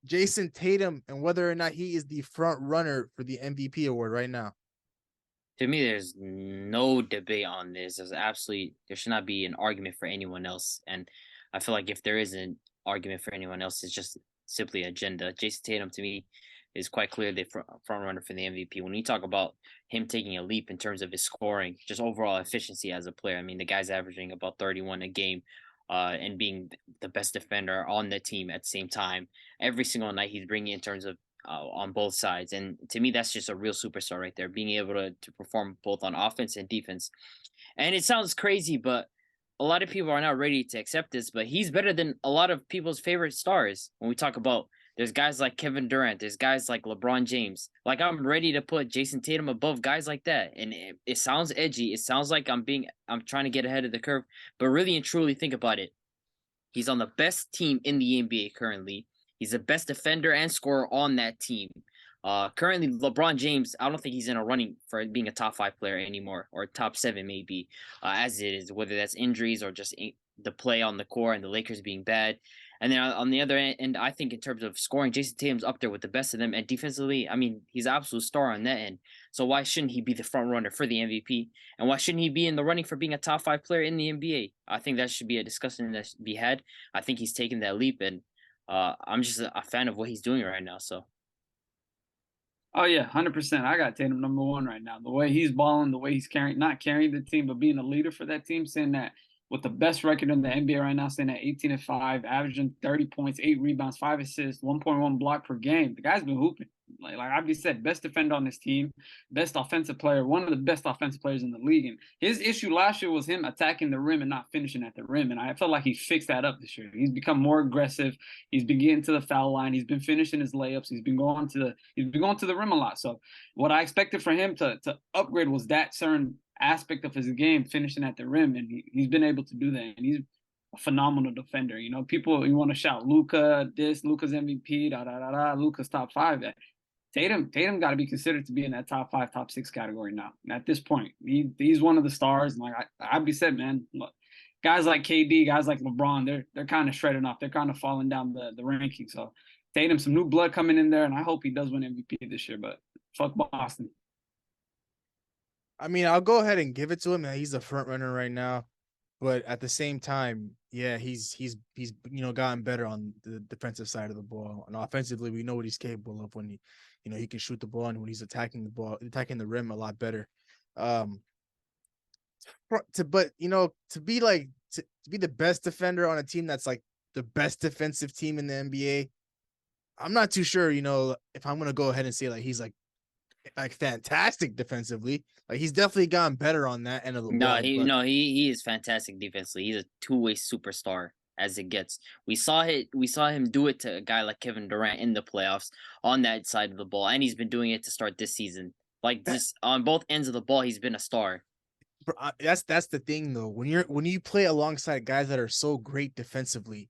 Jayson Tatum and whether or not he is the front runner for the MVP award right now. To me, there's no debate on this. There should not be an argument for anyone else. And I feel like if there is an argument for anyone else, it's just simply agenda. Jason Tatum to me is quite clear the front runner for the MVP. When we talk about him taking a leap in terms of his scoring, just overall efficiency as a player, I mean, the guy's averaging about 31 a game. And being the best defender on the team at the same time, every single night he's bringing in terms of on both sides. And to me, that's just a real superstar right there, being able to perform both on offense and defense. And it sounds crazy, but a lot of people are not ready to accept this. But he's better than a lot of people's favorite stars. When we talk about there's guys like Kevin Durant, there's guys like LeBron James. Like I'm ready to put Jason Tatum above guys like that. And it sounds edgy. It sounds like I'm trying to get ahead of the curve. But really and truly think about it. He's on the best team in the NBA currently. He's the best defender and scorer on that team. Currently, LeBron James, I don't think he's in a running for being a top 5 player anymore, or top 7 maybe, as it is, whether that's injuries or just the play on the court and the Lakers being bad. And then on the other end, I think in terms of scoring, Jason Tatum's up there with the best of them. And defensively, I mean, he's an absolute star on that end. So why shouldn't he be the front runner for the MVP? And why shouldn't he be in the running for being a top 5 player in the NBA? I think that should be a discussion that should be had. I think he's taken that leap, and I'm just a fan of what he's doing right now. So Oh yeah, 100%. I got Tatum number one right now. The way he's balling, the way he's carrying, not carrying the team, but being a leader for that team, saying that with the best record in the NBA right now, saying at 18-5, averaging 30 points, 8 rebounds, 5 assists, 1.1 block per game. The guy's been hooping. Like Abdi said, best defender on this team, best offensive player, one of the best offensive players in the league. And his issue last year was him attacking the rim and not finishing at the rim. And I felt like he fixed that up this year. He's become more aggressive. He's been getting to the foul line. He's been finishing his layups. He's been going to the rim a lot. So what I expected for him to upgrade was that certain aspect of his game, finishing at the rim, and he's been able to do that. And he's a phenomenal defender. You know, people you want to shout Luka, Luka's MVP, da da da da, Luka's top 5. Tatum got to be considered to be in that top 5, top 6 category now. And at this point, he's one of the stars. And like I'd be said, man, look, guys like KD, guys like LeBron, they're kind of shredding off. They're kind of falling down the ranking. So Tatum, some new blood coming in there, and I hope he does win MVP this year. But fuck Boston. I mean, I'll go ahead and give it to him. He's a front runner right now, but at the same time, yeah, he's gotten better on the defensive side of the ball. And offensively, we know what he's capable of when he can shoot the ball and when he's attacking the rim a lot better. Um, to be the best defender on a team that's like the best defensive team in the NBA, I'm not too sure, if I'm gonna go ahead and say like he's like fantastic defensively. Like he's definitely gotten better on that end of the no, ball. he But no he is fantastic defensively. He's a two-way superstar as it gets. We saw him do it to a guy like Kevin Durant in the playoffs on that side of the ball, and he's been doing it to start this season. Like this on both ends of the ball, he's been a star. that's the thing though. When you play alongside guys that are so great defensively,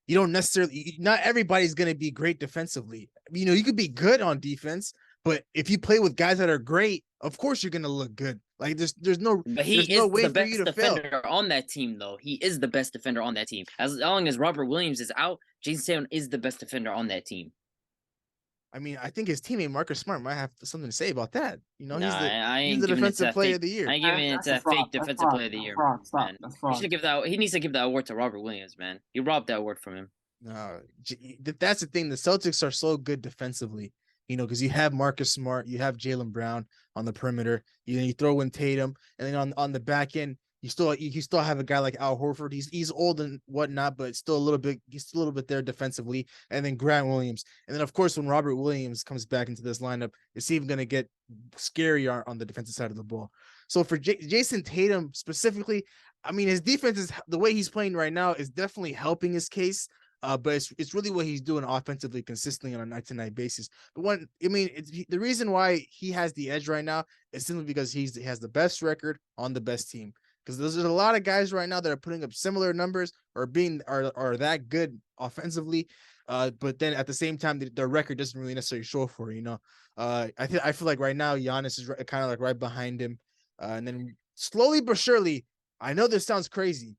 you don't necessarily not everybody's gonna be great defensively. You could be good on defense, but if you play with guys that are great, of course you're gonna look good. Like there's no But there's he no is way the for you best to fail. defender on that team, though. He is the best defender on that team. As long as Robert Williams is out, Jason Tatum is the best defender on that team. I mean, I think his teammate Marcus Smart might have something to say about that. Nah, I He's ain't the giving it to defensive that player fake. of the I year. ain't giving it to That's a that fraud. fake That's defensive fraud. player of the That's year, fraud. Stop. man. That's He fraud. should give that. He needs to give that award to Robert Williams, man. He robbed that award from him. No, that's the thing. The Celtics are so good defensively, because you have Marcus Smart, you have Jaylen Brown on the perimeter. You throw in Tatum, and then on the back end, you still have a guy like Al Horford. He's old and whatnot, but he's still a little bit there defensively. And then Grant Williams, and then of course when Robert Williams comes back into this lineup, it's even going to get scarier on the defensive side of the ball. So for Jayson Tatum specifically, I mean his defense is the way he's playing right now is definitely helping his case. But it's really what he's doing offensively consistently on a night-to-night basis. But the reason why he has the edge right now is simply because he has the best record on the best team. Because there's a lot of guys right now that are putting up similar numbers or are that good offensively, but then at the same time their record doesn't really necessarily show for it. I feel like right now Giannis is kind of like right behind him, and then slowly but surely. I know this sounds crazy,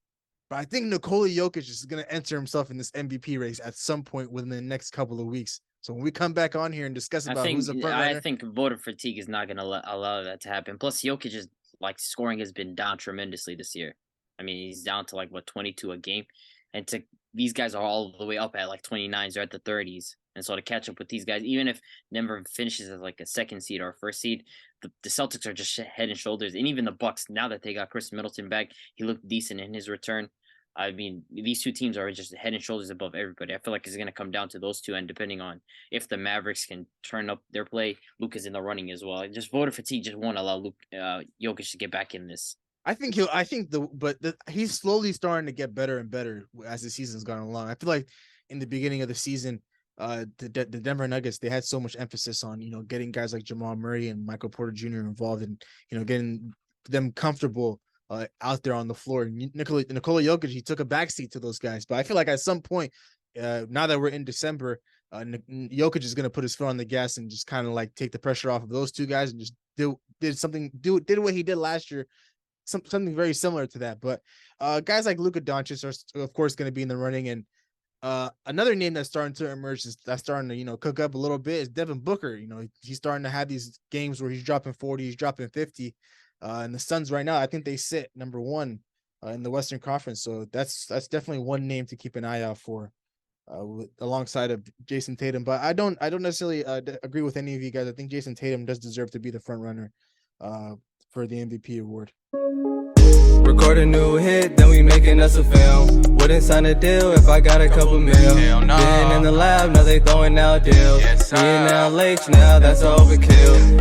But I think Nikola Jokic is going to enter himself in this MVP race at some point within the next couple of weeks. So when we come back on here and discuss about who's the front runner, I think voter fatigue is not going to allow that to happen. Plus, Jokic is like scoring has been down tremendously this year. I mean, he's down to like 22 a game, and these guys are all the way up at like 29s or at the 30s. And so to catch up with these guys, even if Denver finishes as like a second seed or a first seed, the Celtics are just head and shoulders. And even the Bucks, now that they got Chris Middleton back, he looked decent in his return. I mean, these two teams are just head and shoulders above everybody. I feel like it's going to come down to those two, and depending on if the Mavericks can turn up their play, Luka's in the running as well. Just voter fatigue just won't allow Jokic to get back in this. he's slowly starting to get better and better as the season's gone along. I feel like in the beginning of the season, the Denver Nuggets, they had so much emphasis on, getting guys like Jamal Murray and Michael Porter Jr. involved and, getting them comfortable out there on the floor. Nikola Jokic, he took a backseat to those guys. But I feel like at some point, now that we're in December, Jokic is going to put his foot on the gas and just kind of like take the pressure off of those two guys and just did what he did last year. Something very similar to that. But guys like Luka Doncic are, of course, going to be in the running. And another name that's starting to emerge, that's starting to, cook up a little bit, is Devin Booker. He's starting to have these games where he's dropping 40, he's dropping 50. And the Suns right now, I think they sit number 1 in the Western Conference. So that's definitely one name to keep an eye out for, alongside of Jayson Tatum. But I don't necessarily agree with any of you guys. I think Jayson Tatum does deserve to be the front runner for the MVP award. Record a new hit, then we making us a film. Wouldn't sign a deal if I got a couple mil. Been in the lab, now they throwing out deals. Me and now Lakes, now that's overkill.